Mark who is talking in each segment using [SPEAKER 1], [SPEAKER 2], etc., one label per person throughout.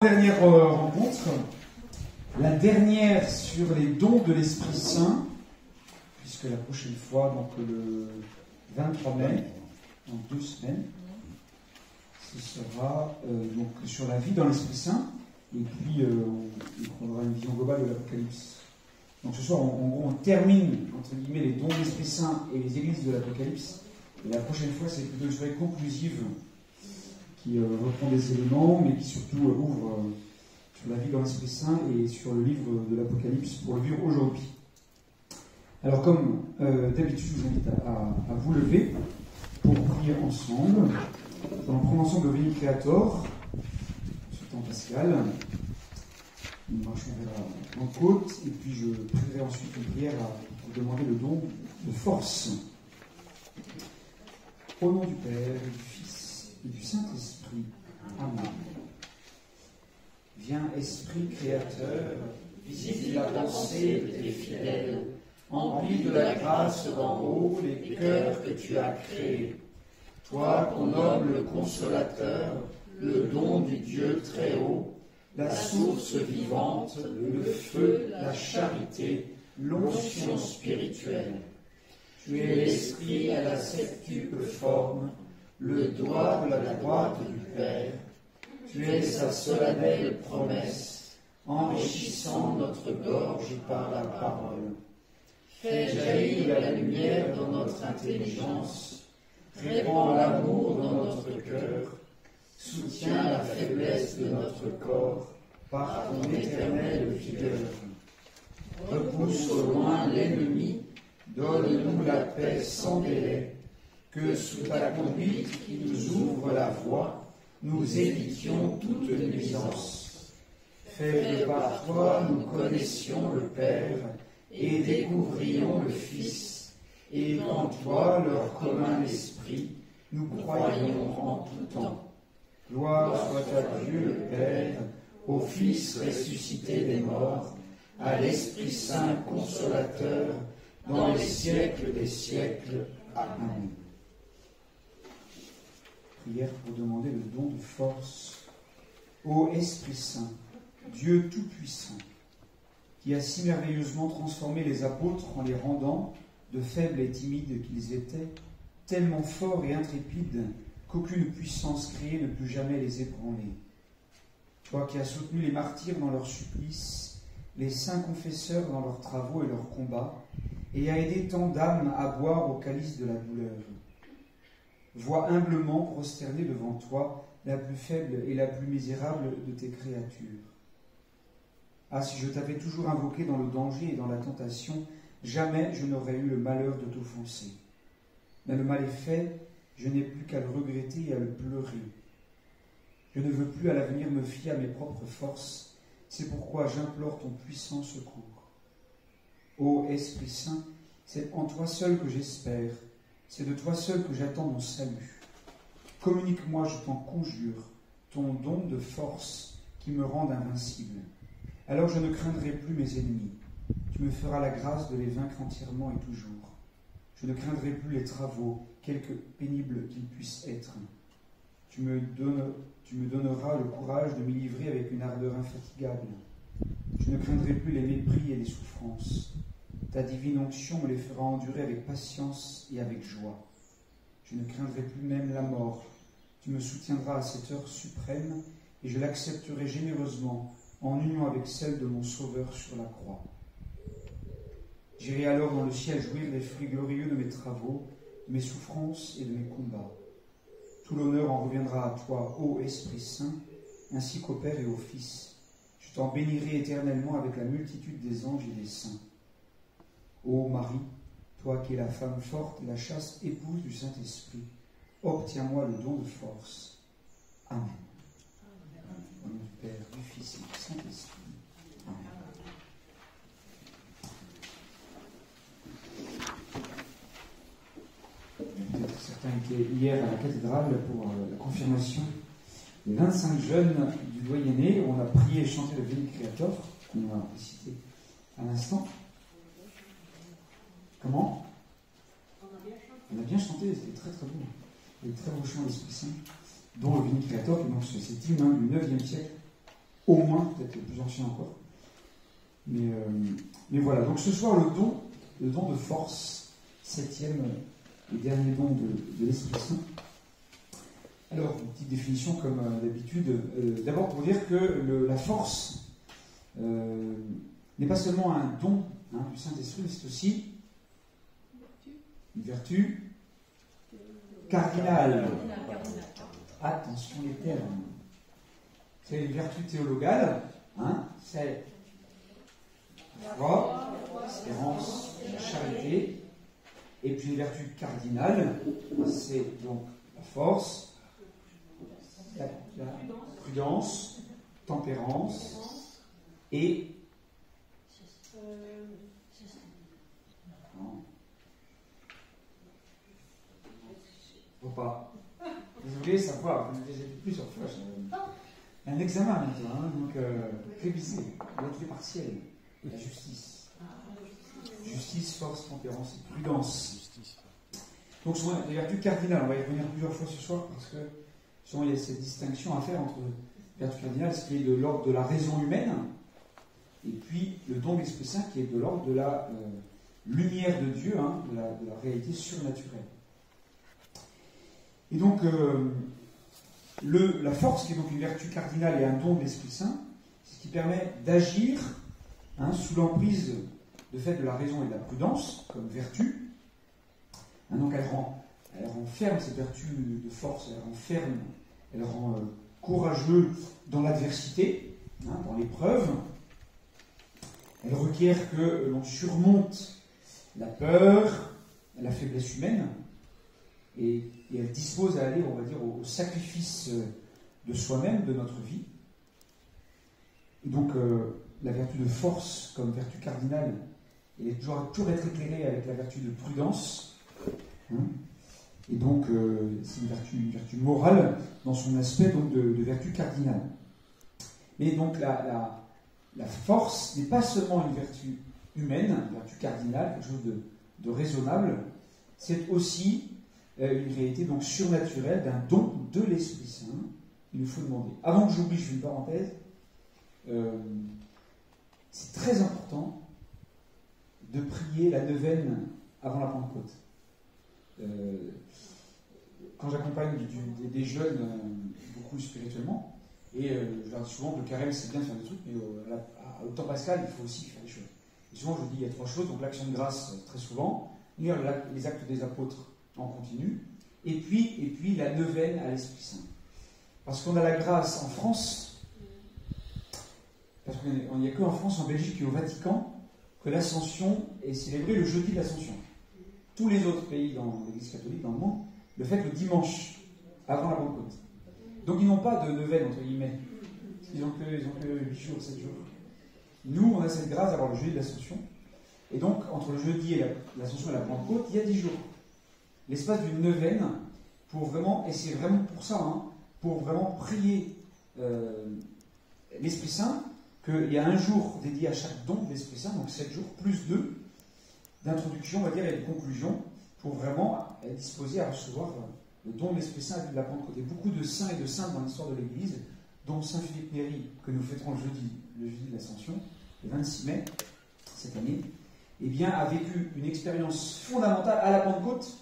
[SPEAKER 1] Dernière rencontre, la dernière sur les dons de l'Esprit Saint, puisque la prochaine fois, donc le 23 mai, dans 2 semaines, ce sera donc sur la vie dans l'Esprit Saint, et puis on prendra une vision globale de l'Apocalypse. Donc ce soir, en gros, on termine, entre guillemets, les dons de l'Esprit Saint et les églises de l'Apocalypse, et la prochaine fois, c'est plutôt une soirée conclusive, qui reprend des éléments, mais qui surtout ouvre sur la vie dans l'Esprit Saint et sur le livre de l'Apocalypse pour le vivre aujourd'hui. Alors, comme d'habitude, je vous invite à vous lever pour prier ensemble. Nous allons prendre ensemble le Veni Creator, ce temps pascal. Nous marchons vers la côte, et puis je prierai ensuite une prière pour demander le don de force. Au nom du Père, et du Fils et du Saint-Esprit. Amen. Viens, Esprit Créateur, visite la pensée de tes fidèles, emplis de la grâce d'en haut les cœurs que tu as créés. Toi qu'on nomme le Consolateur, le don du Dieu très haut, la source vivante, le feu, la charité, l'onction spirituelle. Tu es l'Esprit à la septuple forme, le doigt de la droite du Père. Tu es sa solennelle promesse, enrichissant notre gorge par la parole. Fais jaillir la lumière dans notre intelligence, répands l'amour dans notre cœur, soutiens la faiblesse de notre corps par ton éternelle vigueur. Repousse au loin l'ennemi, donne-nous la paix sans délai, que sous ta conduite qui nous ouvre la voie, nous évitions toute nuisance. Fais que par toi nous connaissions le Père et découvrions le Fils, et qu'en toi, leur commun esprit, nous croyons en tout temps. Gloire soit à Dieu le Père, au Fils ressuscité des morts, à l'Esprit Saint consolateur, dans les siècles des siècles. Amen. Prière pour demander le don de force. Ô Esprit Saint, Dieu Tout-Puissant, qui a si merveilleusement transformé les apôtres en les rendant, de faibles et timides qu'ils étaient, tellement forts et intrépides qu'aucune puissance créée ne put jamais les ébranler. Toi qui as soutenu les martyrs dans leur supplice, les saints confesseurs dans leurs travaux et leurs combats, et a aidé tant d'âmes à boire au calice de la douleur. Vois humblement prosternée devant toi la plus faible et la plus misérable de tes créatures. Ah, si je t'avais toujours invoqué dans le danger et dans la tentation, jamais je n'aurais eu le malheur de t'offenser. Mais le mal est fait, je n'ai plus qu'à le regretter et à le pleurer. Je ne veux plus à l'avenir me fier à mes propres forces, c'est pourquoi j'implore ton puissant secours. Ô Esprit Saint, c'est en toi seul que j'espère, c'est de toi seul que j'attends mon salut. Communique-moi, je t'en conjure, ton don de force qui me rende invincible. Alors je ne craindrai plus mes ennemis. Tu me feras la grâce de les vaincre entièrement et toujours. Je ne craindrai plus les travaux, quelque pénibles qu'ils puissent être. Tu me donneras le courage de m'y livrer avec une ardeur infatigable. Je ne craindrai plus les mépris et les souffrances. Ta divine onction me les fera endurer avec patience et avec joie. Je ne craindrai plus même la mort. Tu me soutiendras à cette heure suprême et je l'accepterai généreusement en union avec celle de mon Sauveur sur la croix. J'irai alors dans le ciel jouir des fruits glorieux de mes travaux, de mes souffrances et de mes combats. Tout l'honneur en reviendra à toi, ô Esprit Saint, ainsi qu'au Père et au Fils. Je t'en bénirai éternellement avec la multitude des anges et des saints. Ô Marie, toi qui es la femme forte et la chaste épouse du Saint-Esprit, obtiens-moi le don de force. Amen. Au nom du Père, du Fils et du Saint-Esprit. Amen. Peut-être certains étaient hier à la cathédrale pour la confirmation des 25 jeunes du doyenné. On a prié et chanté le Veni Creator, qu'on a cité à l'instant. Comment ? On a bien chanté, c'était très très beau. Il y a très beau chant de l'Esprit Saint, dont le Veni Creator, donc c'est cet hymne du 9e siècle, au moins, peut-être plus ancien encore. Mais voilà, donc ce soir, le don de force, 7e et dernier don de l'Esprit Saint. Alors, une petite définition comme d'habitude. D'abord pour dire que la force n'est pas seulement un don du Saint-Esprit, mais c'est aussi une vertu cardinale. Attention les termes. C'est une vertu théologale, c'est la foi, l'espérance, la charité. Et puis une vertu cardinale, c'est donc la force, la prudence, tempérance et faut pas. Désolé, ça va, vous avez plusieurs fois. Un examen maintenant, donc réviser, les partiels, la justice. Justice, force, tempérance et prudence. Donc, ce sont des vertus cardinales. On va y revenir plusieurs fois ce soir parce que souvent il y a cette distinction à faire entre vertu cardinale, ce qui est de l'ordre de la raison humaine, et puis le don de l'Esprit Saint qui est de l'ordre de la lumière de Dieu, de la réalité surnaturelle. Et donc, la force, qui est donc une vertu cardinale et un don de l'Esprit Saint, c'est ce qui permet d'agir sous l'emprise de fait de la raison et de la prudence, comme vertu. Donc elle rend ferme cette vertu de force, elle rend ferme, elle rend courageux dans l'adversité, dans l'épreuve. Elle requiert que l'on surmonte la peur, la faiblesse humaine, et elle dispose à aller, on va dire, au sacrifice de soi-même, de notre vie. Et donc, la vertu de force, comme vertu cardinale, elle doit toujours être éclairée avec la vertu de prudence. Et donc, c'est une vertu morale dans son aspect donc, de vertu cardinale. Mais donc, la force n'est pas seulement une vertu humaine, une vertu cardinale, quelque chose de raisonnable, c'est aussi une réalité donc surnaturelle d'un don de l'Esprit Saint. Il nous faut demander. Avant que j'oublie, je fais une parenthèse. C'est très important de prier la neuvaine avant la Pentecôte. Quand j'accompagne des jeunes beaucoup spirituellement, et je leur dis souvent que le carême c'est bien de faire des trucs, mais au temps pascal il faut aussi faire des choses. Et souvent je dis il y a 3 choses, donc l'action de grâce très souvent, lire les actes des apôtres en continu, et puis la neuvaine à l'Esprit Saint. Parce qu'on a la grâce en France, parce qu'il n'y a qu'en France, en Belgique et au Vatican, que l'Ascension est célébrée le jeudi de l'Ascension. Tous les autres pays dans l'Église catholique, dans le monde, le fêtent le dimanche, avant la Pentecôte. Donc ils n'ont pas de neuvaine, entre guillemets. Ils n'ont que 8 jours, 7 jours. Nous, on a cette grâce d'avoir le jeudi de l'Ascension. Et donc, entre le jeudi et l'Ascension et la Pentecôte, il y a 10 jours. L'espace d'une neuvaine, pour vraiment, et c'est vraiment pour ça, pour vraiment prier l'Esprit Saint, qu'il y a un jour dédié à chaque don de l'Esprit Saint, donc 7 jours, plus 2 d'introduction, on va dire, et de conclusion, pour vraiment être disposé à recevoir le don de l'Esprit Saint de la Pentecôte. Il y a beaucoup de saints et de saintes dans l'histoire de l'Église, dont Saint Philippe Néri, que nous fêterons le jeudi de l'Ascension, le 26 mai, cette année, a vécu une expérience fondamentale à la Pentecôte,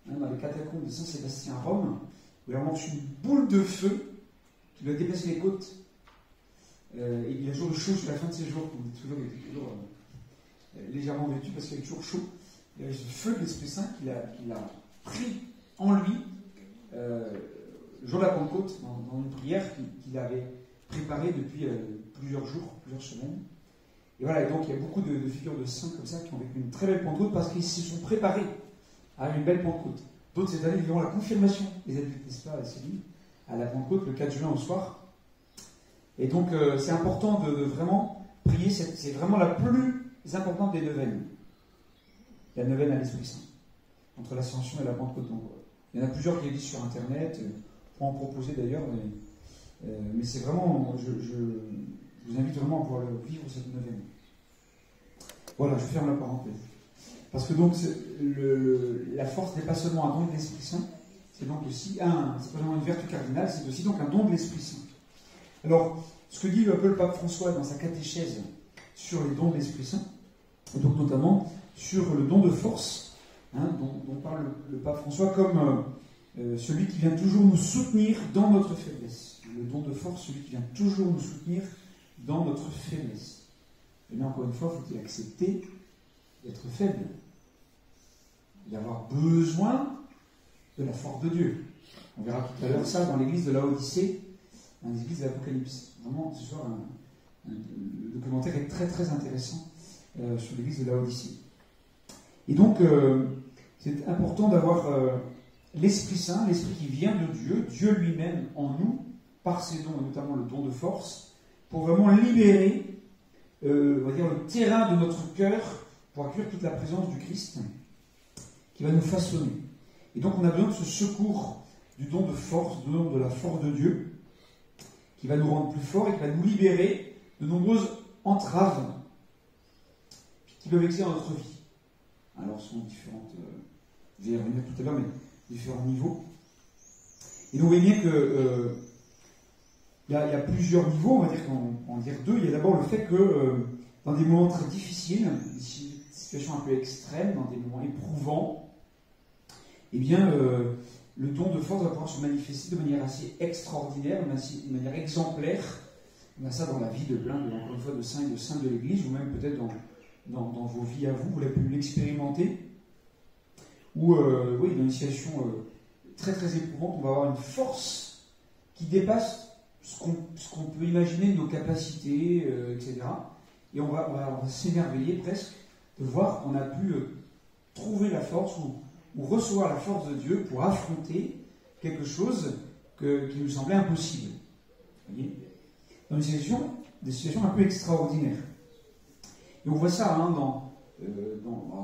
[SPEAKER 1] dans les catacombes de Saint-Sébastien à Rome, où il a reçu une boule de feu qui lui a dépassé les côtes. Et il a toujours le chaud sur la fin de ses jours, il était toujours légèrement vêtu parce qu'il avait toujours chaud. Il y avait ce feu de l'Esprit Saint qu'il a pris en lui le jour de la Pentecôte, dans une prière qu'il avait préparée depuis plusieurs jours, plusieurs semaines. Et voilà, et donc il y a beaucoup de figures de saints comme ça qui ont vécu une très belle Pentecôte parce qu'ils se sont préparés à une belle Pentecôte. D'autres cette année vivront la confirmation des adultes, n'est-ce pas, à la Pentecôte, le 4 juin au soir. Et donc c'est important de vraiment prier, c'est vraiment la plus importante des neuvaines. La neuvaine à l'Esprit Saint, entre l'Ascension et la Pentecôte. Donc, il y en a plusieurs qui existent sur Internet, pour en proposer d'ailleurs, mais c'est vraiment, je vous invite vraiment à pouvoir vivre cette neuvaine. Voilà, je ferme la parenthèse. Parce que donc, la force n'est pas seulement un don de l'Esprit Saint, c'est donc aussi c'est pas seulement une vertu cardinale, c'est aussi donc un don de l'Esprit Saint. Alors, ce que dit un peu le pape François dans sa catéchèse sur les dons de l'Esprit Saint, et donc notamment sur le don de force, dont parle le pape François comme celui qui vient toujours nous soutenir dans notre faiblesse. Le don de force, celui qui vient toujours nous soutenir dans notre faiblesse. Et là, encore une fois, faut-il accepter d'être faible, d'avoir besoin de la force de Dieu. On verra tout à l'heure ça dans l'église de Laodicée, dans l'église de l'Apocalypse. Vraiment, ce soir, le documentaire est très très intéressant sur l'église de Laodicée. Et donc, c'est important d'avoir l'Esprit Saint, l'Esprit qui vient de Dieu, Dieu lui-même en nous, par ses dons, et notamment le don de force, pour vraiment libérer, on va dire, le terrain de notre cœur pour accueillir toute la présence du Christ qui va nous façonner. Et donc, on a besoin de ce secours du don de force, du don de la force de Dieu, qui va nous rendre plus forts et qui va nous libérer de nombreuses entraves qui peuvent exister dans notre vie. Alors, ce sont différentes, je vais y revenir tout à l'heure, mais différents niveaux. Et donc, vous voyez bien que il y a plusieurs niveaux, on va dire qu'en dire deux. Il y a d'abord le fait que dans des moments très difficiles, des situations un peu extrêmes, dans des moments éprouvants, eh bien, le don de force va pouvoir se manifester de manière assez extraordinaire, de manière exemplaire. On a ça dans la vie de plein, encore une fois, de saints et de saintes de l'Église, ou même peut-être dans vos vies à vous l'avez pu l'expérimenter, où, oui, dans une situation très très éprouvante, on va avoir une force qui dépasse ce qu'on peut imaginer de nos capacités, etc. Et on va s'émerveiller presque de voir qu'on a pu trouver la force ou recevoir la force de Dieu pour affronter quelque chose qui nous semblait impossible. Vous voyez ? Dans des situations un peu extraordinaires. Et on voit ça dans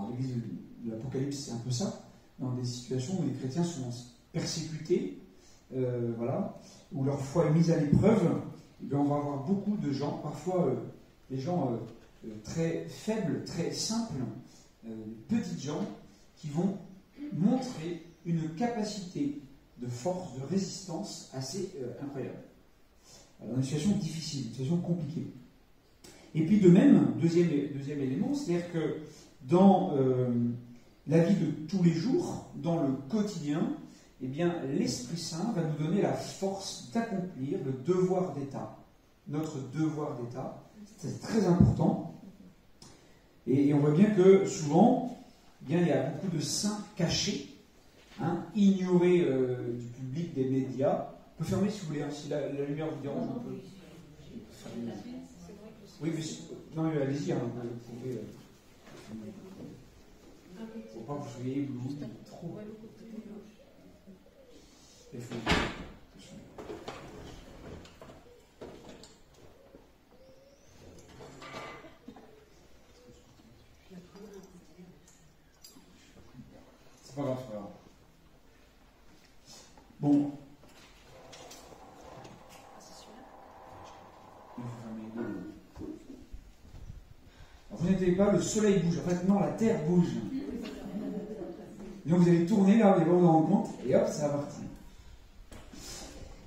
[SPEAKER 1] l'église de l'Apocalypse, c'est un peu ça, dans des situations où les chrétiens sont persécutés, voilà, où leur foi est mise à l'épreuve. Et bien on va avoir beaucoup de gens, parfois des gens très faibles, très simples, petites gens, qui vont montrer une capacité de force, de résistance assez incroyable. Dans une situation difficile, une situation compliquée. Et puis de même, deuxième élément, c'est-à-dire que dans la vie de tous les jours, dans le quotidien, eh bien, l'Esprit Saint va nous donner la force d'accomplir le devoir d'État. Notre devoir d'État, c'est très important. Et on voit bien que souvent, eh bien, il y a beaucoup de saints cachés, ignorés du public, des médias. On peut fermer si vous voulez, si la lumière vous dérange, on peut fermer. Oui, mais non, allez-y, vous pouvez. Il ne faut pas que vous soyez ébloui trop. Il faut. C'est pas grave, c'est pas grave. Bon. Vous n'inquiétez pas, le soleil bouge. En fait, non, la terre bouge. Donc vous allez tourner là, vous allez vous rendre compte, et hop, ça va partir.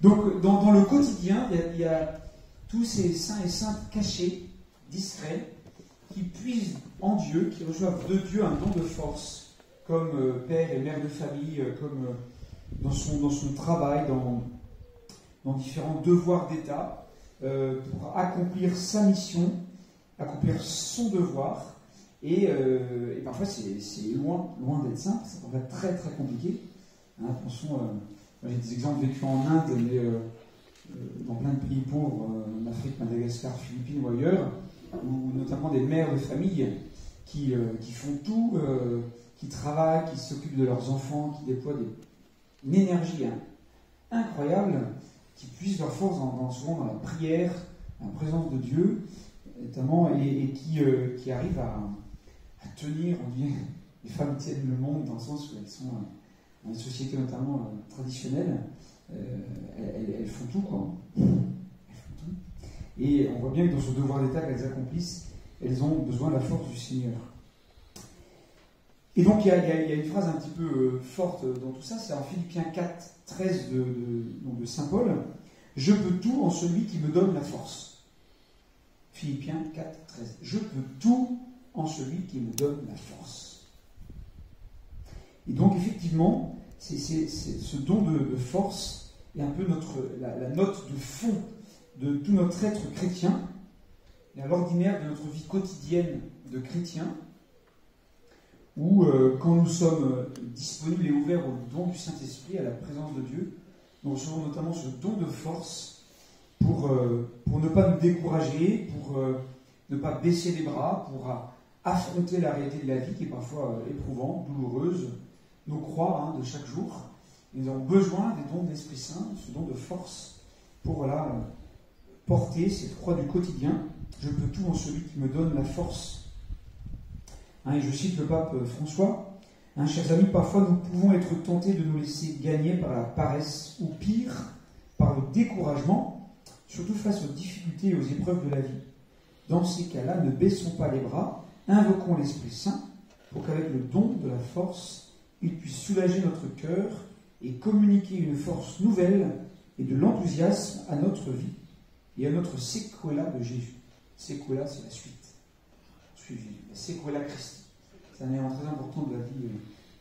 [SPEAKER 1] Donc, dans le quotidien, il y a tous ces saints et saintes cachés, discrets, qui puisent en Dieu, qui reçoivent de Dieu un don de force, comme père et mère de famille, comme dans son travail, dans différents devoirs d'État, pour accomplir sa mission, accomplir son devoir, et parfois c'est loin d'être simple, ça peut être très très compliqué. Attention, j'ai des exemples vécus en Inde, mais dans plein de pays pauvres, en Afrique, Madagascar, Philippines ou ailleurs, où notamment des mères de famille qui font tout, qui travaillent, qui s'occupent de leurs enfants, qui déploient une énergie incroyable, qui puisent leur force souvent dans la prière, dans la présence de Dieu, notamment, et qui arrivent à tenir, on dit, les femmes tiennent le monde dans le sens où elles sont dans les sociétés notamment traditionnelles, elles font tout, quoi. Elles font tout. Et on voit bien que dans ce devoir d'État qu'elles accomplissent, elles ont besoin de la force du Seigneur. Et donc il y a une phrase un petit peu forte dans tout ça, c'est en Philippiens 4, 13 de Saint Paul, Je peux tout en celui qui me donne la force. Philippiens 4, 13. Je peux tout en celui qui me donne la force. Et donc, effectivement, ce don de force est un peu la note de fond de tout notre être chrétien, et à l'ordinaire de notre vie quotidienne de chrétien, où quand nous sommes disponibles et ouverts au don du Saint-Esprit, à la présence de Dieu, nous recevons notamment ce don de force pour ne pas nous décourager, pour ne pas baisser les bras, pour affronter la réalité de la vie qui est parfois éprouvante, douloureuse, nos croix de chaque jour. Et nous avons besoin des dons de l'Esprit Saint, ce don de force, pour porter cette croix du quotidien. Je peux tout en celui qui me donne la force. Et je cite le pape François. Chers amis, parfois nous pouvons être tentés de nous laisser gagner par la paresse, ou pire, par le découragement, surtout face aux difficultés et aux épreuves de la vie. Dans ces cas-là, ne baissons pas les bras, invoquons l'Esprit Saint, pour qu'avec le don de la force, il puisse soulager notre cœur et communiquer une force nouvelle et de l'enthousiasme à notre vie et à notre séquela de Jésus. Séquela, c'est la suite. Suivi. La séquela Christi. C'est un élément très important de la vie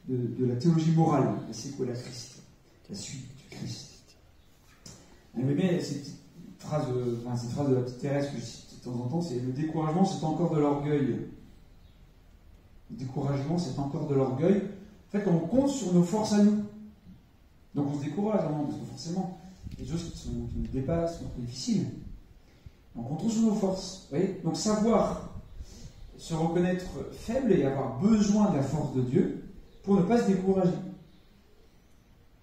[SPEAKER 1] de la théologie morale, la séquela Christi, la suite du Christ. J'aime bien cette phrase de la petite Thérèse que je cite de temps en temps, c'est le découragement, c'est encore de l'orgueil. Le découragement, c'est encore de l'orgueil. En fait, on compte sur nos forces à nous. Donc on se décourage, parce que forcément, il y a des choses qui nous dépassent, qui sont difficiles. Donc on trouve sur nos forces. Vous voyez. Donc savoir se reconnaître faible et avoir besoin de la force de Dieu pour ne pas se décourager.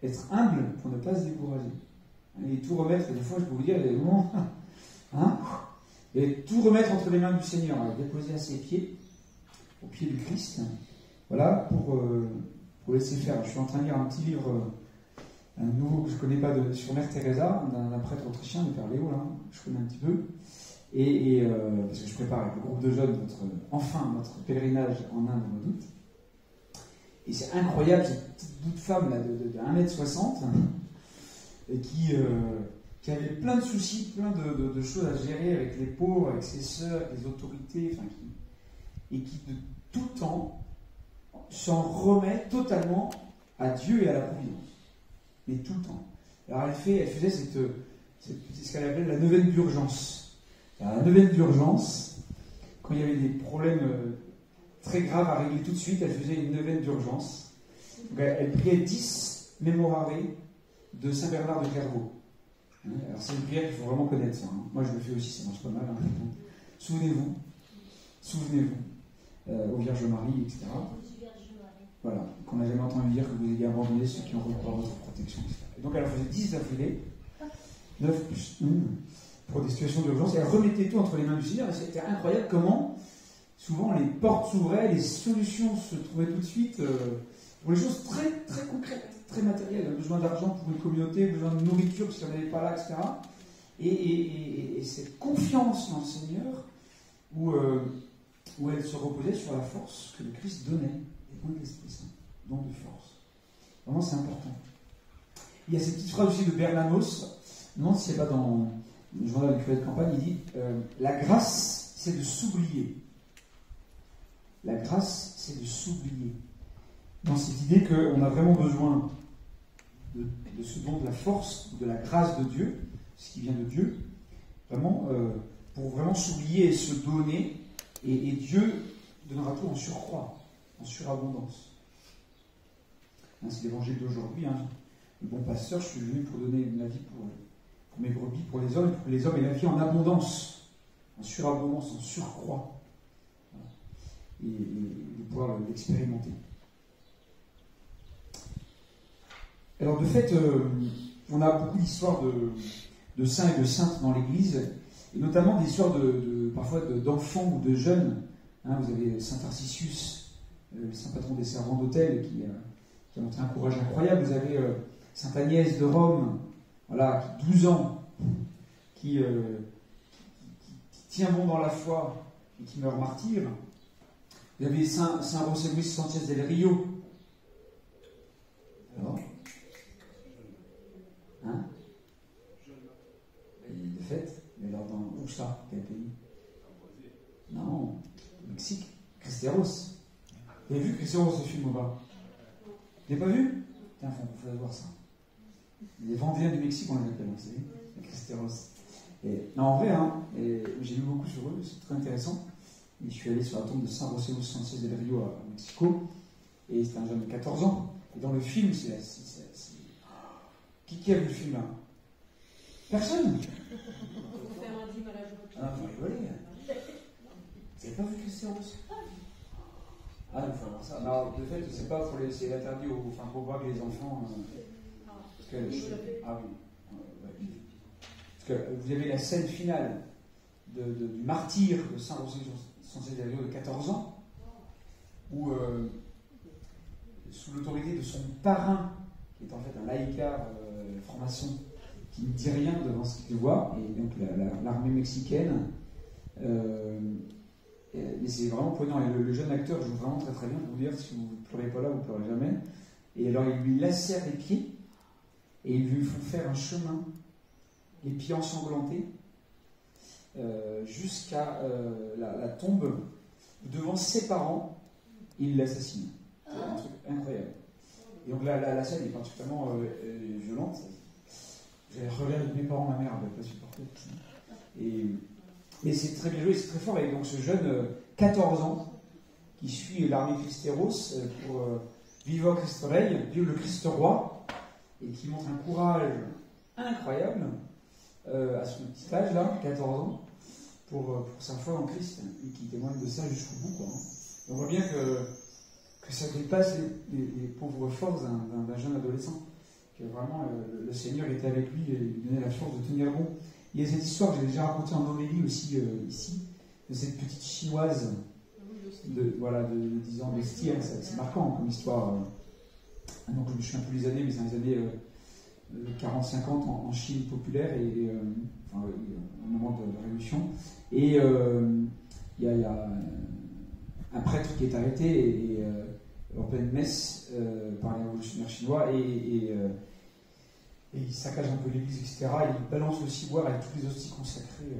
[SPEAKER 1] Être humble pour ne pas se décourager. Et tout remettre, des fois je peux vous dire, il y a des moments, et tout remettre entre les mains du Seigneur, déposer à ses pieds, au pied du Christ, voilà, pour laisser faire. Je suis en train de lire un petit livre, un nouveau que je ne connais pas, sur Mère Teresa, d'un prêtre autrichien, de Père Léo, là, je connais un petit peu, parce que je prépare avec le groupe de jeunes notre pèlerinage en Inde au mois d'août. Et c'est incroyable, cette petite bout de femme là, de 1m60, et qui avait plein de soucis, plein de choses à gérer avec les pauvres, avec ses sœurs, avec les autorités, et qui de tout le temps s'en remet totalement à Dieu et à la providence. Mais tout le temps. Alors elle faisait ce qu'elle appelait la neuvaine d'urgence. Alors, la neuvaine d'urgence, quand il y avait des problèmes très graves à régler tout de suite, elle faisait une neuvaine d'urgence. Donc, elle priait 10 mémorare de Saint Bernard de Clairvaux. Alors c'est une prière qu'il faut vraiment connaître, ça. Moi je le fais aussi, ça marche pas mal. Souvenez-vous, aux Vierges Marie, etc. Voilà, qu'on n'a jamais entendu dire que vous ayez abandonné ceux qui ont recours à votre protection, etc. Et donc elle faisait 10 affilés, 9 plus 1, pour des situations d'urgence, et elle remettait tout entre les mains du Seigneur, et c'était incroyable comment, souvent, les portes s'ouvraient, les solutions se trouvaient tout de suite, pour les choses très, très concrètes, très matérielles, besoin d'argent pour une communauté, besoin de nourriture, parce qu'il n'y en avait pas là, etc. Et cette confiance dans le Seigneur, où elle se reposait sur la force que le Christ donnait, et donc l'Esprit Saint, don de force. Vraiment, c'est important. Il y a cette petite phrase aussi de Bernanos, je me demande si c'est pas dans le journal du curé de campagne, il dit la grâce, c'est de s'oublier. La grâce, c'est de s'oublier. Dans cette idée qu'on a vraiment besoin de ce don de la force, de la grâce de Dieu, ce qui vient de Dieu, vraiment, pour vraiment s'oublier et se donner, et Dieu donnera tout en surcroît, en surabondance. C'est l'évangile d'aujourd'hui. Le bon pasteur, je suis venu pour donner ma vie pour mes brebis, pour les hommes, et pour que les hommes aient la vie en abondance, en surabondance, en surcroît. Et de pouvoir l'expérimenter. Alors de fait, on a beaucoup d'histoires de saints et de saintes dans l'Église, et notamment des histoires parfois d'enfants ou de jeunes. Vous avez Saint Tarcisius, le saint patron des servants d'autel, qui a montré un courage incroyable. Vous avez Sainte Agnès de Rome, voilà, qui 12 ans, qui tient bon dans la foi et qui meurt martyr. Vous avez Saint José Luis Sanchez del Rio. Alors, quel pays? Non, au Mexique. Cristeros. Vous avez vu Cristeros, ce film ou pas? Vous l'avez pas vu? Tiens, il faut voir ça. Les Vendéens du Mexique, on les appelle, vous savez, les Cristeros. Non, en vrai, hein, j'ai lu beaucoup sur eux, c'est très intéressant. Et je suis allé sur la tombe de San José Sanchez del Rio à Mexico, et c'était un jeune de 14 ans. Et dans le film, qui a vu le film là? Personne. Ah, vous rigolez. Vous n'avez pas vu Cristeros? Ah, il faut voir ça. Alors, de fait, c'est pas, c'est interdit faut voir que les enfants. Parce que, ah oui. Ouais. Parce que vous avez la scène finale du martyr de Saint José del Rio de 14 ans, où, sous l'autorité de son parrain, qui est en fait un laïcard franc-maçon, qui ne dit rien devant ce qu'il voit, et donc l'armée mexicaine. Mais c'est vraiment poignant. Et le jeune acteur joue vraiment très très bien. Pour vous dire, si vous ne pleurez pas là, vous ne pleurez jamais. Et alors, il lui lacère les pieds et ils lui font faire un chemin, les pieds ensanglantés, jusqu'à la tombe devant ses parents. Et il l'assassinent. C'est un truc incroyable. Et donc la scène est particulièrement violente. J'avais regardé avec mes parents, ma mère n'avait pas supporté. Et c'est très bien joué, c'est très fort. Et donc ce jeune, 14 ans, qui suit l'armée Cristeros pour Viva Cristo Rey, vive le Christ roi, et qui montre un courage incroyable à son petit âge, là, 14 ans, pour sa foi en Christ, et qui témoigne de ça jusqu'au bout, quoi. On voit bien que ça dépasse les pauvres forces d'un jeune adolescent, que vraiment le Seigneur était avec lui et lui donnait la force de tenir bon. Il y a cette histoire que j'ai déjà racontée en homélie aussi ici, de cette petite chinoise de 10 ans d'Esti. C'est marquant comme histoire. Donc je me souviens plus les années, mais c'est les années 40-50 en Chine populaire, au moment de la Révolution. Et il y a un prêtre qui est arrêté en pleine messe par les révolutionnaires chinois, et il saccage un peu l'église, etc. Et il balance le ciboire avec toutes les hosties consacrées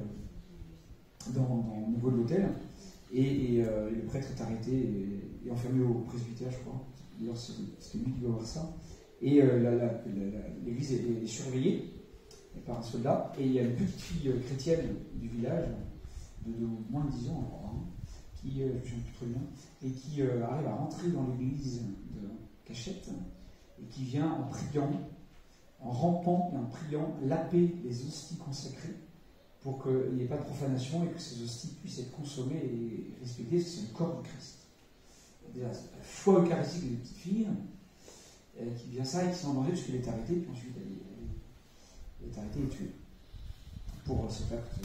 [SPEAKER 1] au niveau de l'autel. Et le prêtre est arrêté et enfermé au presbytère, je crois. D'ailleurs, c'est lui qui doit voir ça. Et l'église est surveillée par un soldat. Et il y a une petite fille chrétienne du village, de moins de 10 ans, je crois, qui, je ne me souviens plus très bien, et qui arrive à rentrer dans l'église de cachette, et qui vient en priant, en rampant et en priant, laper les hosties consacrées pour qu'il n'y ait pas de profanation et que ces hosties puissent être consommées et respectées, parce que c'est le corps du Christ. La foi eucharistique des petites filles qui vient ça et qui sont en danger parce qu'elle est arrêtée, puis ensuite elle est arrêtée et tuée pour cet acte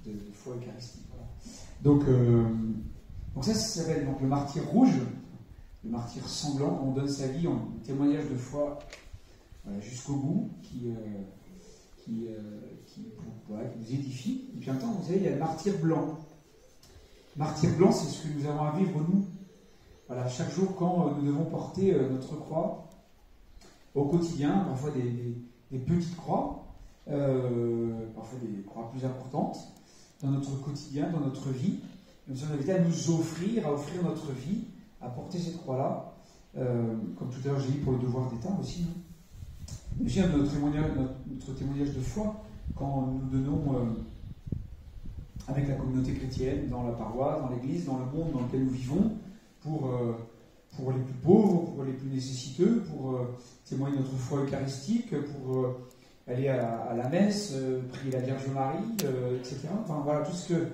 [SPEAKER 1] de foi eucharistique. Voilà. Donc ça s'appelle donc le martyr rouge, le martyr sanglant. On donne sa vie en témoignage de foi jusqu'au bout, qui nous édifie. Et puis en même temps, vous savez, il y a le martyr blanc. Martyr blanc, c'est ce que nous avons à vivre nous. Voilà, chaque jour, quand nous devons porter notre croix au quotidien, parfois des petites croix, parfois des croix plus importantes, dans notre quotidien, dans notre vie. Nous sommes invités à nous offrir notre vie, à porter cette croix-là, comme tout à l'heure j'ai dit pour le devoir d'État aussi. Mais je viens de notre témoignage de foi, quand nous donnons avec la communauté chrétienne, dans la paroisse, dans l'église, dans le monde dans lequel nous vivons, pour les plus pauvres, pour les plus nécessiteux, pour témoigner notre foi eucharistique, pour aller à la messe, prier la Vierge Marie, etc. Enfin voilà, tout ce que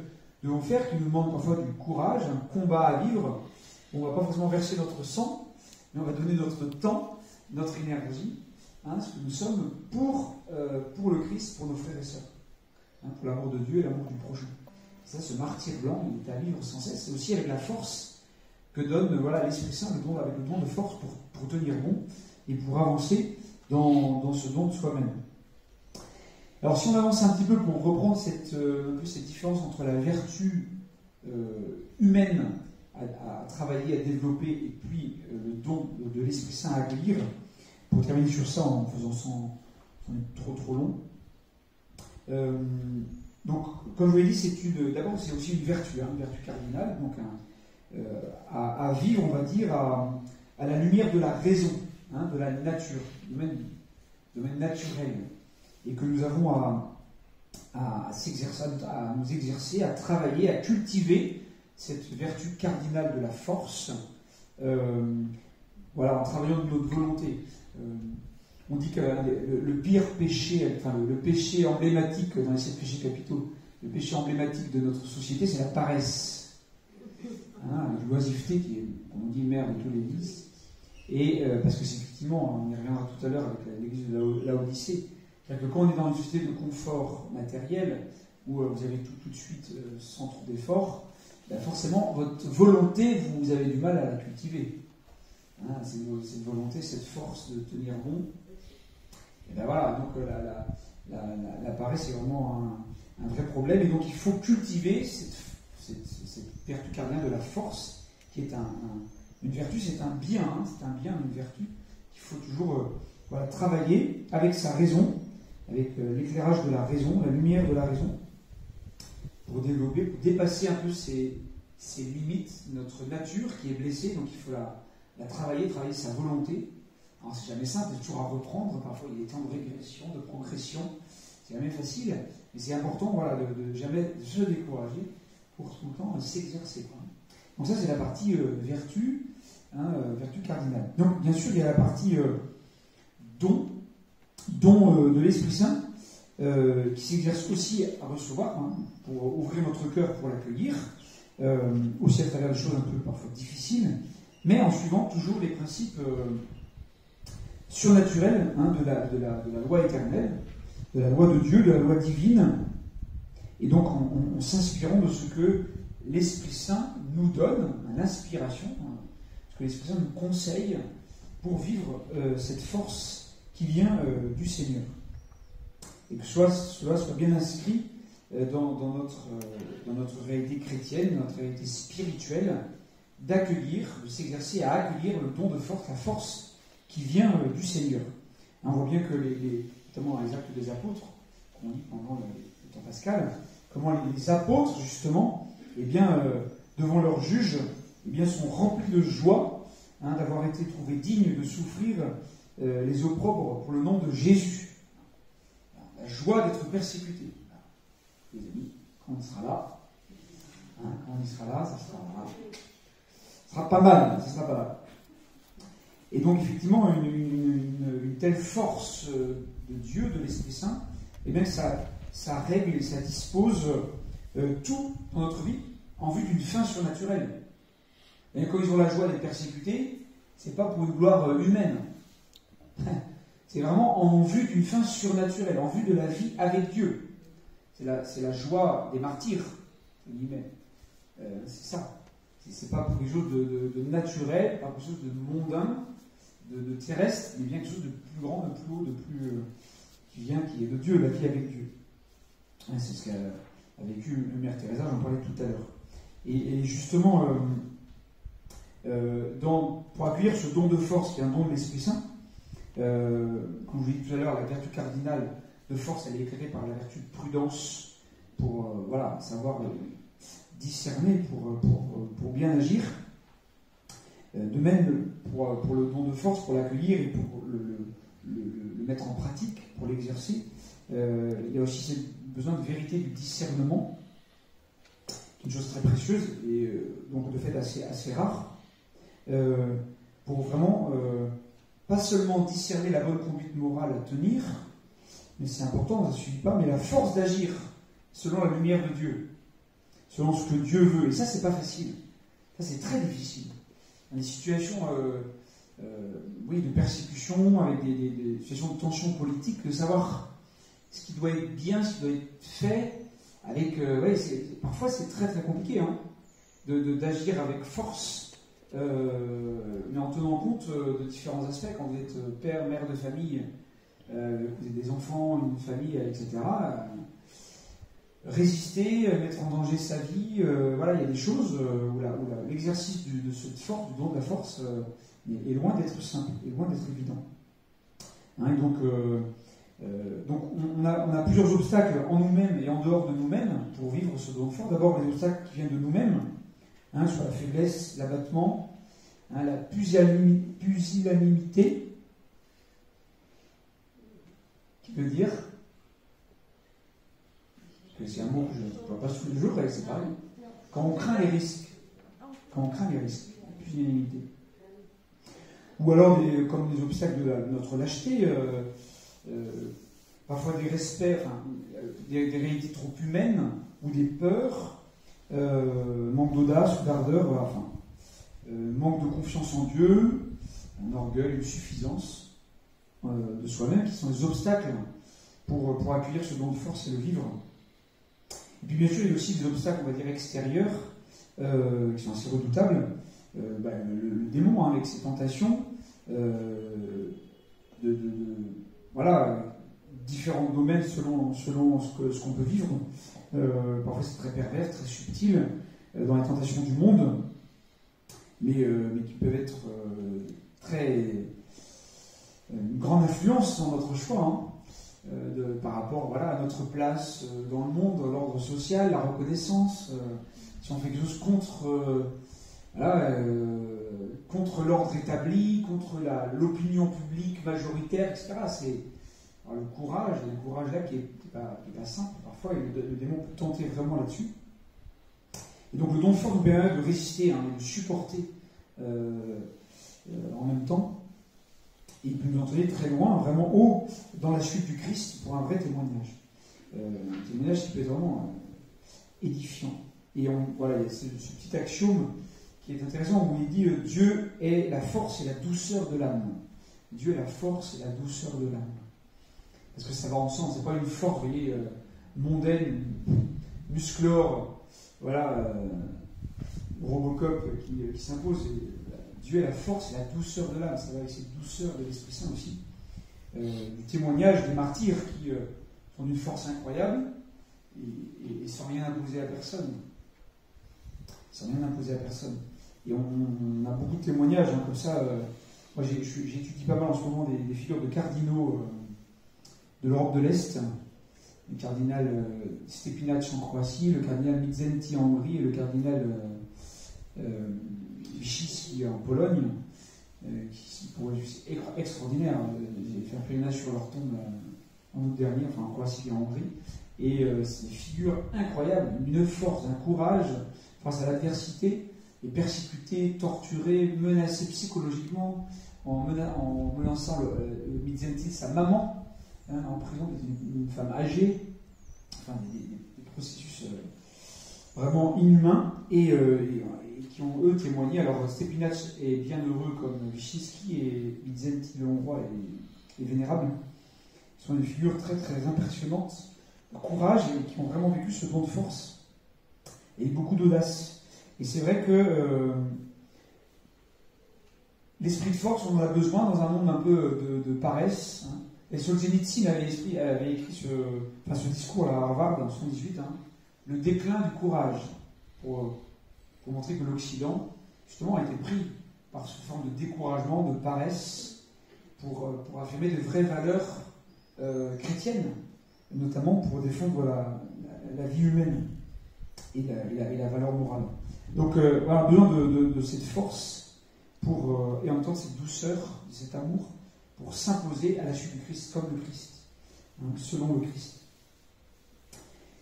[SPEAKER 1] nous devons faire, qui nous demande parfois du courage, un combat à vivre. On ne va pas forcément verser notre sang, mais on va donner notre temps, notre énergie, ce que nous sommes pour le Christ, pour nos frères et sœurs, pour l'amour de Dieu et l'amour du prochain. Et ça, ce martyr blanc, il est à vivre sans cesse, et aussi avec la force que donne l'Esprit Saint, avec le don de force pour tenir bon et pour avancer dans ce don de soi-même. Alors si on avance un petit peu pour reprendre cette différence entre la vertu humaine à travailler, à développer, et puis le don de l'Esprit Saint à accueillir, pour terminer sur ça en faisant sans être trop long, donc, comme je vous l'ai dit, d'abord c'est aussi une vertu cardinale, donc à vivre, on va dire, à la lumière de la raison, de la nature, domaine naturel, et que nous avons à nous exercer, à travailler, à cultiver cette vertu cardinale de la force, en travaillant de notre volonté. On dit que le pire péché, le péché emblématique dans les 7 péchés capitaux, le péché emblématique de notre société, c'est la paresse. L'oisiveté, qui est, comme on dit, mère de tous les vices. Et parce que c'est effectivement, on y reviendra tout à l'heure avec l'église de Laodicée, c'est-à-dire que quand on est dans une société de confort matériel, où vous avez tout de suite sans trop d'efforts, forcément, votre volonté, vous avez du mal à la cultiver. Cette volonté, cette force de tenir bon. Et voilà, donc la paresse, c'est vraiment un vrai problème. Et donc, il faut cultiver cette vertu cardinale de la force, qui est une vertu, c'est un bien, une vertu qu'il faut toujours travailler avec sa raison, avec l'éclairage de la raison, la lumière de la raison, pour développer, pour dépasser un peu ces limites, notre nature qui est blessée, donc il faut la travailler sa volonté. Alors c'est jamais simple, c'est toujours à reprendre, parfois il y a des temps de régression, de progression, c'est jamais facile, mais c'est important de jamais se décourager pour tout le temps s'exercer. Donc ça c'est la partie vertu, vertu cardinale. Donc bien sûr il y a la partie don de l'Esprit Saint, qui s'exerce aussi à recevoir, pour ouvrir notre cœur pour l'accueillir, aussi à travers des choses un peu parfois difficiles, mais en suivant toujours les principes surnaturels de la loi éternelle, de la loi de Dieu, de la loi divine, et donc en s'inspirant de ce que l'Esprit Saint nous donne, l'inspiration, ce que l'Esprit Saint nous conseille pour vivre cette force qui vient du Seigneur. Et que cela soit bien inscrit dans notre réalité chrétienne, notre réalité spirituelle, de s'exercer à accueillir le don de force, la force qui vient du Seigneur. On voit bien que, notamment dans les actes des apôtres, qu'on lit pendant le temps pascal, comment les apôtres, justement, devant leur juge, sont remplis de joie d'avoir été trouvés dignes de souffrir les opprobres pour le nom de Jésus. La joie d'être persécuté. Les amis, quand on sera là, ça sera pas mal, Et donc, effectivement, une telle force de Dieu, de l'Esprit Saint, ça règle et ça dispose tout dans notre vie en vue d'une fin surnaturelle. Et quand ils ont la joie d'être persécutés, c'est pas pour une gloire humaine. C'est vraiment en vue d'une fin surnaturelle, en vue de la vie avec Dieu. C'est la joie des martyrs, entre guillemets. C'est ça. C'est pas pour quelque chose de naturel, pas pour quelque chose de mondain, de terrestre, mais bien quelque chose de plus grand, de plus haut, qui est de Dieu, la vie avec Dieu. C'est ce qu'a vécu Mère Teresa, j'en parlais tout à l'heure. Et justement, pour accueillir ce don de force qui est un don de l'Esprit Saint, comme je vous l'ai dit tout à l'heure, la vertu cardinale de force, elle est éclairée par la vertu de prudence pour savoir discerner, pour bien agir. De même, pour le don de force, pour l'accueillir et pour le mettre en pratique, pour l'exercer, il y a aussi ce besoin de vérité du discernement, qui est une chose très précieuse et donc de fait assez rare, pour vraiment pas seulement discerner la bonne conduite morale à tenir, mais c'est important, ça ne suffit pas, mais la force d'agir selon la lumière de Dieu, selon ce que Dieu veut. Et ça, c'est pas facile. Ça, c'est très difficile. Dans des situations de persécution, avec des situations de tension politique, de savoir ce qui doit être bien, ce qui doit être fait, avec... parfois, c'est très très compliqué d'agir avec force, mais en tenant compte de différents aspects. Quand vous êtes père, mère de famille, vous avez des enfants, une famille, etc., résister, mettre en danger sa vie, il y a des choses où l'exercice de cette force, du don de la force, est loin d'être simple, est loin d'être évident. Et donc, Donc on a plusieurs obstacles en nous-mêmes et en dehors de nous-mêmes pour vivre ce don de force. D'abord les obstacles qui viennent de nous-mêmes, sur la faiblesse, l'abattement, la pusillanimité, qui veut dire, parce que c'est un mot que je ne vois pas tous les jours, c'est pareil, quand on craint les risques, la pusillanimité. Ou alors comme des obstacles de notre lâcheté, parfois des respects, des réalités trop humaines, ou des peurs, manque d'audace ou d'ardeur, voilà, manque de confiance en Dieu, un orgueil, une suffisance de soi-même, qui sont des obstacles pour accueillir ce don de force et le vivre. Et puis bien sûr, il y a aussi des obstacles, on va dire, extérieurs, qui sont assez redoutables. Le démon, avec ses tentations, différents domaines selon ce qu'on peut vivre. Parfois c'est très pervers, très subtil, dans les tentations du monde, mais qui peuvent être une grande influence dans notre choix, par rapport à notre place dans le monde, l'ordre social, la reconnaissance. Si on fait quelque chose contre l'ordre établi, contre l'opinion publique majoritaire, etc. C'est le courage là qui est pas simple. Parfois, le démon peut tenter vraiment là-dessus. Et donc, le don de force nous permet de résister, de supporter en même temps. Et il peut nous entraîner très loin, vraiment haut, dans la suite du Christ, pour un vrai témoignage. Un témoignage qui peut être vraiment édifiant. Et il y a ce petit axiome qui est intéressant, où il dit Dieu est la force et la douceur de l'âme. Dieu est la force et la douceur de l'âme. Parce que ça va ensemble, c'est pas une force, vous voyez, mondaine, musclore, Robocop qui s'impose. Dieu est la force et la douceur de l'âme, ça va avec cette douceur de l'Esprit Saint aussi. Du témoignage des martyrs qui sont d'une force incroyable et sans rien imposer à personne. Et on a beaucoup de témoignages comme ça. Moi, j'étudie pas mal en ce moment des figures de cardinaux de l'Europe de l'Est. Le cardinal Stepinac en Croatie, le cardinal Midzenti en Hongrie et le cardinal Wyszynski en Pologne, qui pour eux, c'est extraordinaire. J'ai fait un pèlerinage sur leur tombe en août dernier, en Croatie et en Hongrie. Et c'est des figures incroyables, une force, un courage face à l'adversité, et persécuté, torturé, menacé psychologiquement, en menaçant le Midzenti, sa maman, en prison, une femme âgée, des processus vraiment inhumains, et qui ont eux témoigné. Alors Stepinac est bien heureux comme Wyszynski, et Midzenti le Hongrois est vénérable. Ce sont des figures très très impressionnantes, de courage, et qui ont vraiment vécu ce don de force, et beaucoup d'audace. Et c'est vrai que l'esprit de force, on en a besoin dans un monde un peu de paresse. Et Solzhenitsyn avait écrit ce discours à Harvard en 1978, le déclin du courage, pour montrer que l'Occident, justement, a été pris par cette forme de découragement, de paresse, pour affirmer de vraies valeurs chrétiennes, notamment pour défendre la vie humaine et la valeur morale. Donc, on a besoin de cette force et en même temps de cette douceur, de cet amour, pour s'imposer à la suite du Christ, comme le Christ, selon le Christ.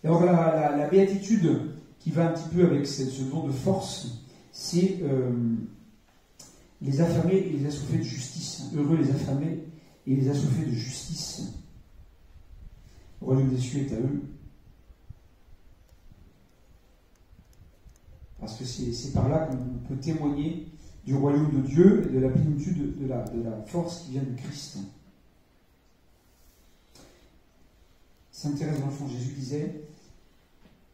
[SPEAKER 1] Et alors, la béatitude qui va un petit peu avec ce don de force, c'est les affamés et les assoiffés de justice. Heureux les affamés et les assoiffés de justice. Le royaume des cieux est à eux. Parce que c'est par là qu'on peut témoigner du royaume de Dieu et de la plénitude de la force qui vient du Christ. Sainte Thérèse d'Enfant Jésus disait,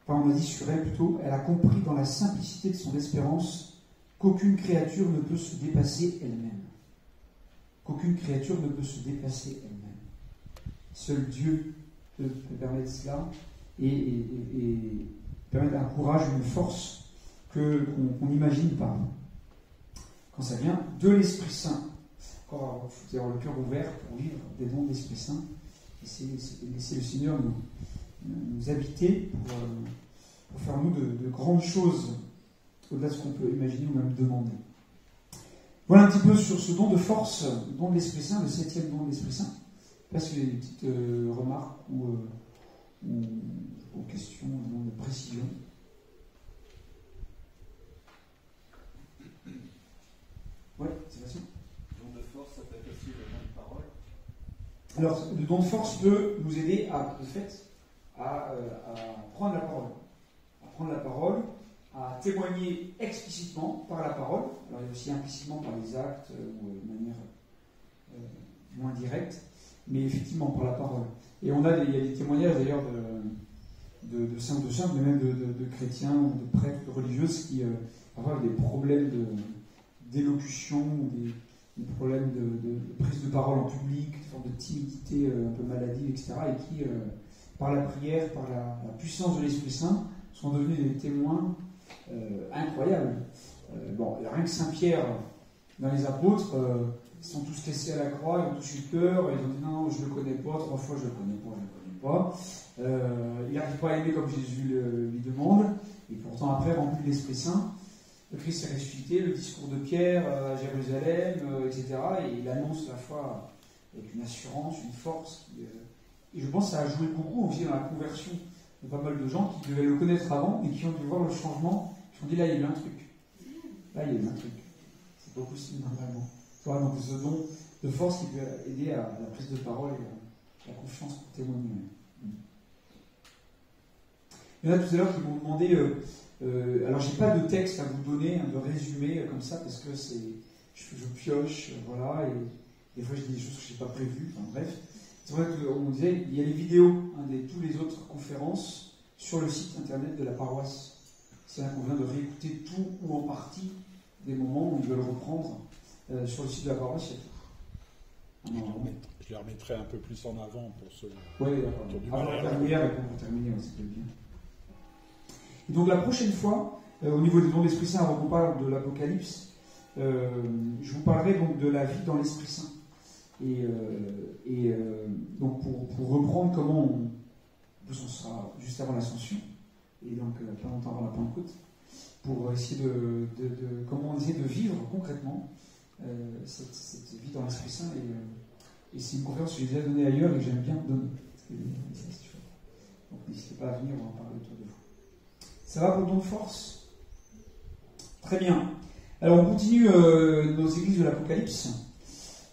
[SPEAKER 1] on a dit sur elle plutôt, elle a compris dans la simplicité de son espérance qu'aucune créature ne peut se dépasser elle-même. Qu'aucune créature ne peut se dépasser elle-même. Seul Dieu peut permettre cela et permettre un courage, une force qu'on n'imagine pas. Quand ça vient de l'Esprit Saint. Encore, il faut avoir le cœur ouvert pour vivre des dons de l'Esprit Saint laisser le Seigneur nous habiter pour faire nous de grandes choses au-delà de ce qu'on peut imaginer ou même demander. Voilà un petit peu sur ce don de force, le don de l'Esprit Saint, le 7e don de l'Esprit Saint. Je ne sais pas s'il y a des petites remarques ou questions de précision. Oui, c'est facile.
[SPEAKER 2] Le don de force, ça peut être aussi le don de parole.
[SPEAKER 1] Alors, le don de force peut nous aider à prendre la parole. À prendre la parole, à témoigner explicitement par la parole. Alors, il y a aussi implicitement par les actes ou de manière moins directe, mais effectivement par la parole. Et il y a des témoignages d'ailleurs de saints ou de saintes, mais même de chrétiens ou de prêtres, de religieuses qui parfois avaient des problèmes d'élocution ou des problèmes de prise de parole en public, une forme de timidité un peu maladive, etc. Et qui, par la prière, par la puissance de l'Esprit Saint, sont devenus des témoins incroyables. Rien que Saint-Pierre, dans les apôtres, ils sont tous cassés à la croix, ils ont tous eu peur, ils ont dit non, je ne le connais pas, 3 fois je ne le connais pas. Il n'arrive pas à aimer comme Jésus lui demande, et pourtant après, rempli de l'Esprit Saint, le Christ est ressuscité, le discours de Pierre à Jérusalem, etc. Et il annonce la foi avec une assurance, une force. Et je pense que ça a joué beaucoup aussi dans la conversion de pas mal de gens qui devaient le connaître avant et qui ont dû voir le changement, qui ont dit là il y a eu un truc. Là il y a eu un truc. C'est pas possible normalement. Voilà, donc ce don de force qui peut aider à la prise de parole et à la confiance pour témoigner. Il y en a tout à l'heure qui m'ont demandé. Alors, j'ai pas de texte à vous donner, de résumé comme ça, parce que je pioche, voilà, et des fois je dis des choses que je n'ai pas prévues, enfin bref. C'est vrai qu'on disait, il y a les vidéos de toutes les autres conférences sur le site internet de la paroisse. C'est là qu'on vient de réécouter tout ou en partie des moments où ils veulent reprendre sur le site de la paroisse, il y a tout.
[SPEAKER 3] Je les remettrai un peu plus en avant pour ceux
[SPEAKER 1] qui ont du mal à terminer, pour terminer, ça peut être bien. Et donc la prochaine fois, au niveau des dons de l'Esprit Saint, avant qu'on parle de l'Apocalypse, je vous parlerai donc de la vie dans l'Esprit Saint. Et donc pour reprendre comment on sera juste avant l'Ascension, et donc pas longtemps avant la Pentecôte, pour essayer comment on essaie de vivre concrètement cette vie dans l'Esprit Saint. Et c'est une conférence que j'ai déjà donnée ailleurs et que j'aime bien donner. Donc n'hésitez pas à venir, on va en parler autour de vous. Ça va pour le don de force? Très bien. Alors on continue nos églises de l'Apocalypse.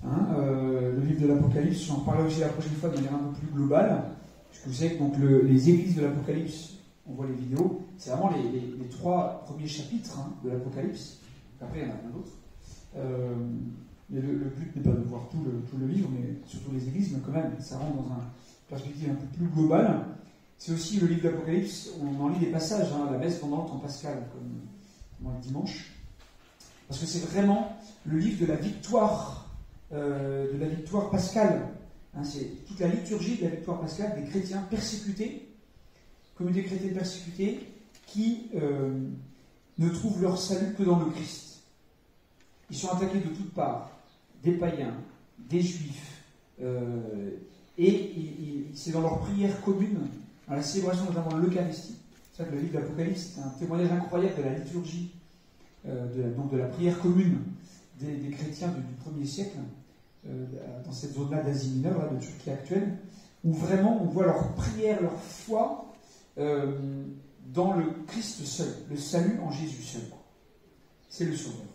[SPEAKER 1] Le livre de l'Apocalypse, j'en parlerai aussi la prochaine fois de manière un peu plus globale. Puisque vous savez que donc, les églises de l'Apocalypse, on voit les vidéos, c'est vraiment les 3 premiers chapitres de l'Apocalypse. Après, il y en a plein d'autres. Mais le but n'est pas de voir tout le livre, mais surtout les églises, mais quand même, ça rentre dans une perspective un peu plus globale. C'est aussi le livre de l'Apocalypse, on en lit des passages, la messe pendant le temps pascal, comme le dimanche. Parce que c'est vraiment le livre de la victoire pascale. C'est toute la liturgie de la victoire pascale des chrétiens persécutés, communautés chrétiennes persécutées, qui ne trouvent leur salut que dans le Christ. Ils sont attaqués de toutes parts, des païens, des juifs, et c'est dans leur prière commune, dans la célébration notamment de l'Eucharistie. C'est vrai que le livre de l'Apocalypse, c'est un témoignage incroyable de la liturgie, donc de la prière commune des chrétiens du 1er siècle, dans cette zone-là d'Asie mineure, de Turquie actuelle, où vraiment on voit leur prière, leur foi dans le Christ seul, le salut en Jésus seul. C'est le Sauveur.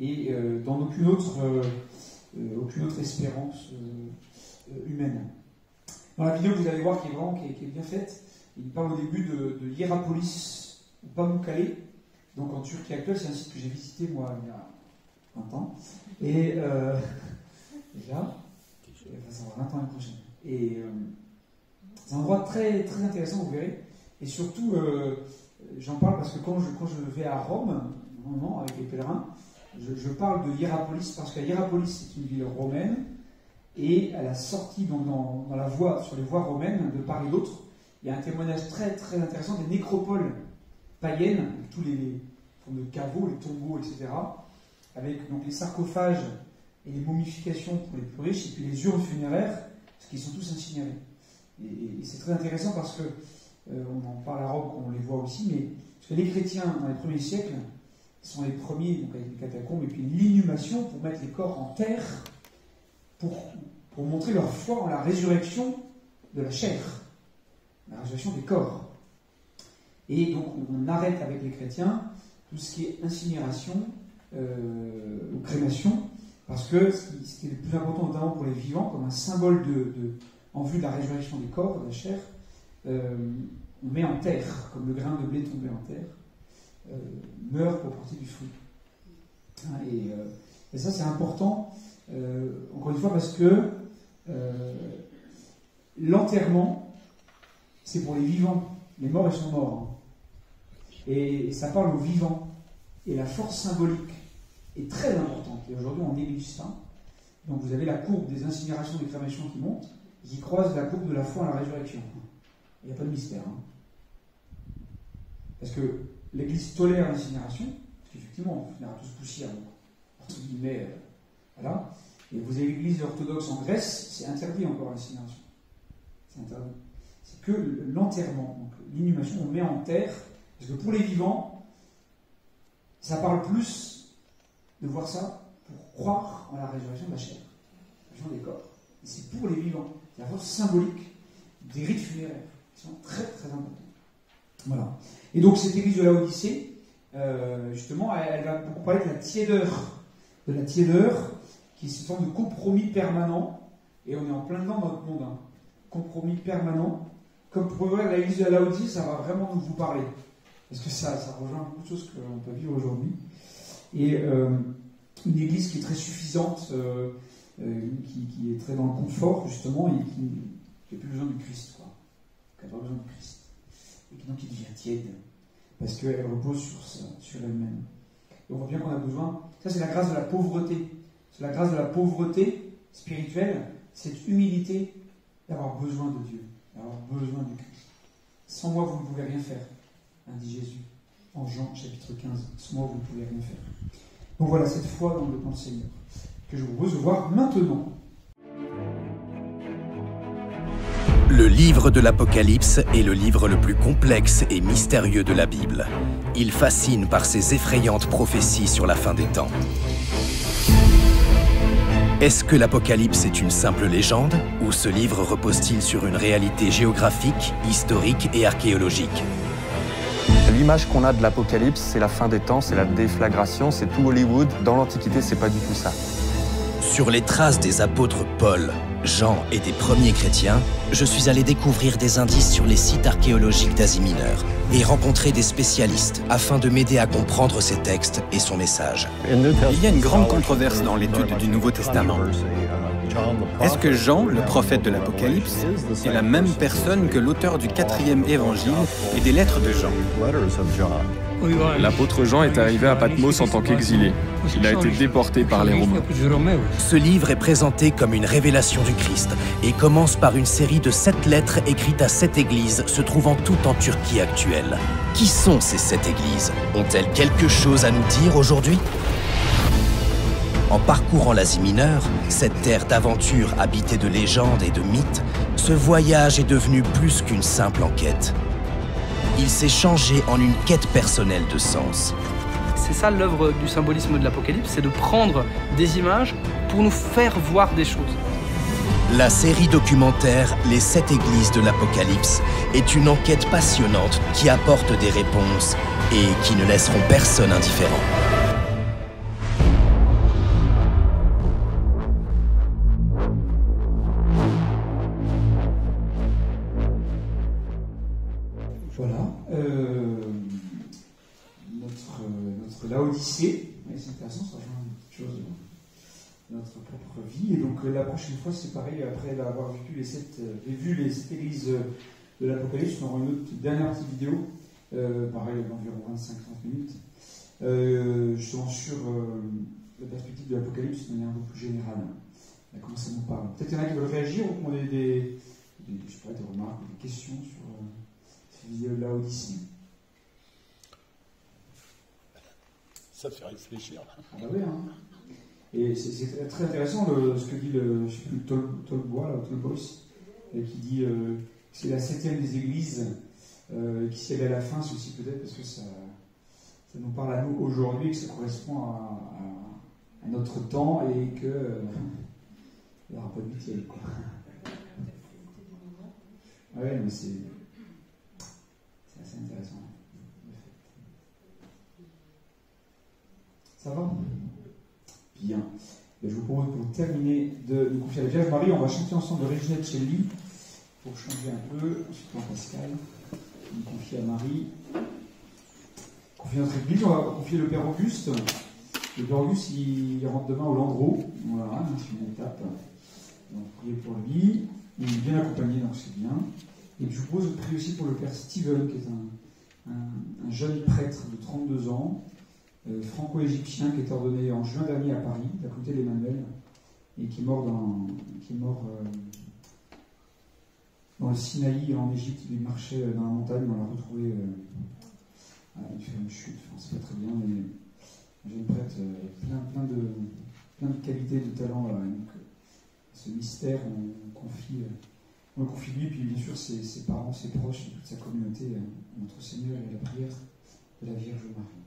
[SPEAKER 1] Et dans aucune autre espérance humaine. Dans la vidéo que vous allez voir qui est bien faite, il parle au début de Hierapolis ou Pamukkale, donc en Turquie actuelle. C'est un site que j'ai visité moi il y a 20 ans, et déjà, ça va 20 ans l'année prochaine. Et c'est un endroit très, très intéressant, vous verrez, et surtout j'en parle parce que quand je vais à Rome, normalement avec les pèlerins, je parle de Hierapolis parce que Hierapolis c'est une ville romaine. Et à la sortie, donc dans la voie, sur les voies romaines de part et d'autre, il y a un témoignage très très intéressant des nécropoles païennes, avec tous les formes de caveaux, les tombeaux, etc., avec donc les sarcophages et les momifications pour les plus riches, et puis les urnes funéraires parce qu'ils sont tous insignalés. Et c'est très intéressant parce que, on en parle à Rome, on les voit aussi, mais parce que les chrétiens, dans les premiers siècles, sont les premiers, donc avec les catacombes, et puis l'inhumation pour mettre les corps en terre, pour montrer leur foi en la résurrection de la chair, la résurrection des corps. Et donc on arrête avec les chrétiens tout ce qui est incinération ou crémation, parce que ce qui est le plus important, notamment pour les vivants, comme un symbole en vue de la résurrection des corps, de la chair, on met en terre, comme le grain de blé tombé en terre, meurt pour porter du fruit. Hein, et ça c'est important, encore une fois, parce que l'enterrement, c'est pour les vivants. Les morts, ils sont morts. Hein. Et ça parle aux vivants. Et la force symbolique est très importante. Et aujourd'hui, on néglige ça. Donc vous avez la courbe des incinérations, des crémations qui monte, qui croise la courbe de la foi à la résurrection. Il n'y a pas de mystère. Hein. Parce que l'Église tolère l'incinération, parce qu'effectivement, on finira tous poussière, entre guillemets, voilà. Et vous avez l'Église orthodoxe en Grèce, c'est interdit encore l'incinération. C'est interdit. C'est que l'enterrement, donc l'inhumation, on met en terre, parce que pour les vivants, ça parle plus de voir ça pour croire en la résurrection de la chair, la résurrection des corps. Et c'est pour les vivants. C'est la force symbolique des rites funéraires, qui sont très très importants. Voilà. Et donc cette église de Laodicée, justement, elle va beaucoup parler de la tiédeur, qui est une forme de compromis permanent, et on est en plein dedans dans notre monde, hein. Compromis permanent. Comme pour voir l'église de Laodicée, ça va vraiment vous parler, parce que ça rejoint beaucoup de choses qu'on peut vivre aujourd'hui. Et une église qui est très suffisante, qui est très dans le confort, justement, et qui n'a plus besoin du Christ, quoi. Qui n'a pas besoin du Christ. Et donc qui devient tiède, parce qu'elle repose sur elle-même. Et on voit bien qu'on a besoin, ça c'est la grâce de la pauvreté. C'est la grâce de la pauvreté spirituelle, cette humilité d'avoir besoin de Dieu, d'avoir besoin du Christ. Sans moi, vous ne pouvez rien faire, hein, dit Jésus, en Jean chapitre 15. Sans moi, vous ne pouvez rien faire. Donc voilà, cette foi dans le Seigneur, que je vous propose de voir maintenant.
[SPEAKER 4] Le livre de l'Apocalypse est le livre le plus complexe et mystérieux de la Bible. Il fascine par ses effrayantes prophéties sur la fin des temps. Est-ce que l'Apocalypse est une simple légende, ou ce livre repose-t-il sur une réalité géographique, historique et archéologique?
[SPEAKER 5] L'image qu'on a de l'Apocalypse, c'est la fin des temps, c'est la déflagration, c'est tout Hollywood. Dans l'Antiquité, c'est pas du tout ça.
[SPEAKER 4] Sur les traces des apôtres Paul, Jean et des premiers chrétiens, je suis allé découvrir des indices sur les sites archéologiques d'Asie mineure et rencontrer des spécialistes afin de m'aider à comprendre ces textes et son message.
[SPEAKER 6] Il y a une grande controverse dans l'étude du Nouveau Testament. Est-ce que Jean, le prophète de l'Apocalypse, est la même personne que l'auteur du 4e évangile et des lettres de Jean?
[SPEAKER 7] L'apôtre Jean est arrivé à Patmos en tant qu'exilé. Il a été déporté par les Romains.
[SPEAKER 4] Ce livre est présenté comme une révélation du Christ et commence par une série de 7 lettres écrites à 7 églises se trouvant toutes en Turquie actuelle. Qui sont ces 7 églises? Ont-elles quelque chose à nous dire aujourd'hui? En parcourant l'Asie mineure, cette terre d'aventure habitée de légendes et de mythes, ce voyage est devenu plus qu'une simple enquête. Il s'est changé en une quête personnelle de sens.
[SPEAKER 8] C'est ça l'œuvre du symbolisme de l'Apocalypse, c'est de prendre des images pour nous faire voir des choses.
[SPEAKER 4] La série documentaire Les 7 églises de l'Apocalypse est une enquête passionnante qui apporte des réponses et qui ne laisseront personne indifférent.
[SPEAKER 1] Voilà, notre Laodicée, c'est intéressant, ça rejoint une chose de notre propre vie. Et donc la prochaine fois, c'est pareil, après avoir vu les 7 églises de l'Apocalypse, on aura une autre dernière petite vidéo, pareil, d'environ 25-30 minutes, justement sur la perspective de l'Apocalypse de manière un peu plus générale. Comment ça nous parle. Peut-être qu'il y en a qui veulent réagir ou qu'on ait des remarques ou des questions sur cette vidéo de Laodicée.
[SPEAKER 3] Ça fait réfléchir.
[SPEAKER 1] Ah bah oui, hein. Et c'est très intéressant ce que dit je sais plus, Tolbois, qui dit que c'est la 7e des églises, qui s'y allait à la fin, c'est aussi peut-être parce que ça nous parle à nous aujourd'hui, que ça correspond à notre temps et qu'il n'y aura pas de 8e. Ouais, mais c'est assez intéressant. Ça va ? Bien. Je vous propose pour terminer de nous confier à la Vierge Marie. On va chanter ensemble de Regina Celli pour changer un peu. Ensuite, Pascal, nous confier à Marie. Confier notre église. On va confier le Père Auguste. Le Père Auguste, il rentre demain au Landreau. Voilà, c'est une étape. Donc, priez pour lui. Il est bien accompagné, donc c'est bien. Et je vous propose de prier aussi pour le Père Steven, qui est un jeune prêtre de 32 ans. Franco-égyptien qui est ordonné en juin dernier à Paris, à côté d'Emmanuel, et qui est mort dans le Sinaï en Égypte. Il marchait dans la montagne, on l'a retrouvé, il fait une chute, enfin, c'est pas très bien, mais un jeune prêtre plein de qualités, de talent. Voilà. Donc, ce mystère, on le confie lui, puis bien sûr ses parents, ses proches, et toute sa communauté, notre Seigneur et la prière de la Vierge Marie.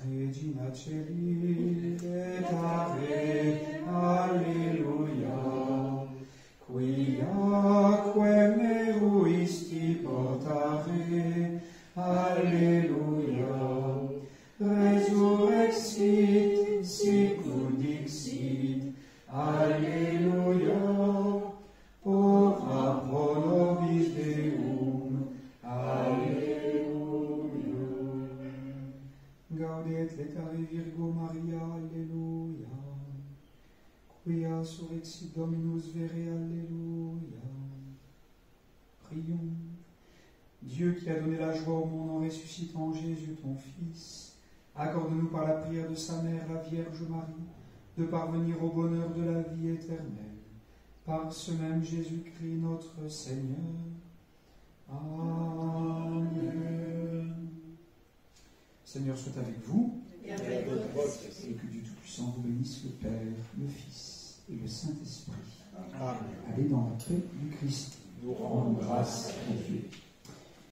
[SPEAKER 1] Regina Celi letare, alleluia, quiaque meruisti portare, alleluia, resurrexit, sicut dixit, alleluia, ora pro nobis Deum, alleluia. Gaudet letare Virgo Maria, alleluia. Quia surrexit Dominus vere, alleluia. Prions. Dieu qui a donné la joie au monde en ressuscitant Jésus, ton Fils, accorde-nous par la prière de sa mère, la Vierge Marie, de parvenir au bonheur de la vie éternelle. Par ce même Jésus-Christ, notre Seigneur. Amen. Seigneur soit avec vous, et que Dieu Tout-Puissant vous bénisse, le Père, le Fils et le Saint-Esprit. Allez dans la paix du Christ. Nous rendons grâce à Dieu.